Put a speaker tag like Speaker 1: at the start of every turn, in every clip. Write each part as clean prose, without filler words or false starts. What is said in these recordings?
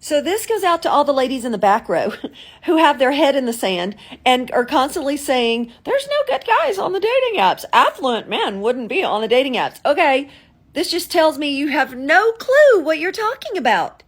Speaker 1: So this goes out to all the ladies in the back row who have their head in the sand and are constantly saying, there's no good guys on the dating apps. Affluent men wouldn't be on the dating apps. Okay, this just tells me you have no clue what you're talking about.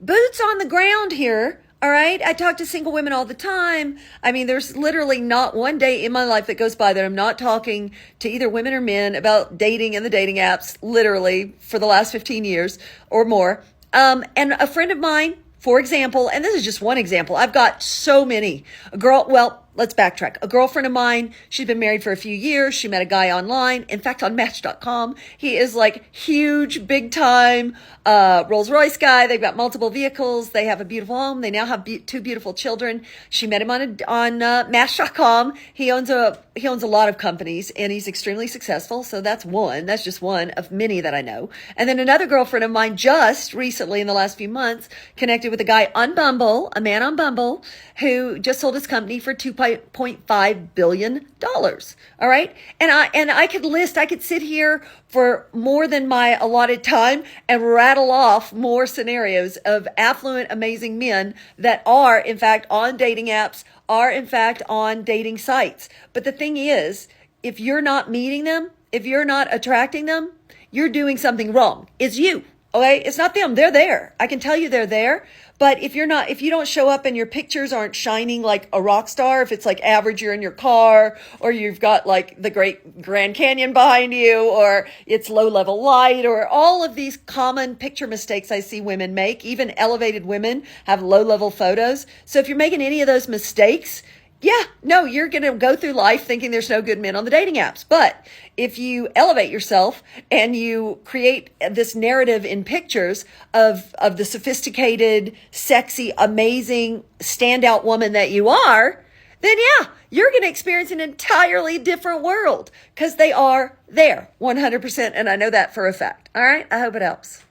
Speaker 1: Boots on the ground here. All right. I talk to single women all the time. I mean, there's literally not one day in my life that goes by that I'm not talking to either women or men about dating and the dating apps, literally for the last 15 years or more. And a friend of mine, for example, and this is just one example. I've got so many. Let's backtrack. A girlfriend of mine, she's been married for a few years. She met a guy online. In fact, on Match.com, he is like huge, big time, Rolls Royce guy. They've got multiple vehicles. They have a beautiful home. They now have two beautiful children. She met him on Match.com. He owns a lot of companies and he's extremely successful. So that's just one of many that I know. And then another girlfriend of mine just recently in the last few months connected with a guy on Bumble, a man on Bumble who just sold his company for $2.5 billion. All right. And I could sit here for more than my allotted time and rattle off more scenarios of affluent, amazing men that are in fact on dating apps, are in fact on dating sites. But the thing is, if you're not meeting them, if you're not attracting them, you're doing something wrong. It's you. Okay. It's not them. They're there. I can tell you they're there. But if you don't show up and your pictures aren't shining like a rock star, if it's like average, you're in your car or you've got like the Great Grand Canyon behind you or it's low level light or all of these common picture mistakes I see women make, even elevated women have low level photos. So if you're making any of those mistakes, you're going to go through life thinking there's no good men on the dating apps. But if you elevate yourself and you create this narrative in pictures of the sophisticated, sexy, amazing, standout woman that you are, then you're going to experience an entirely different world because they are there 100%. And I know that for a fact. All right. I hope it helps.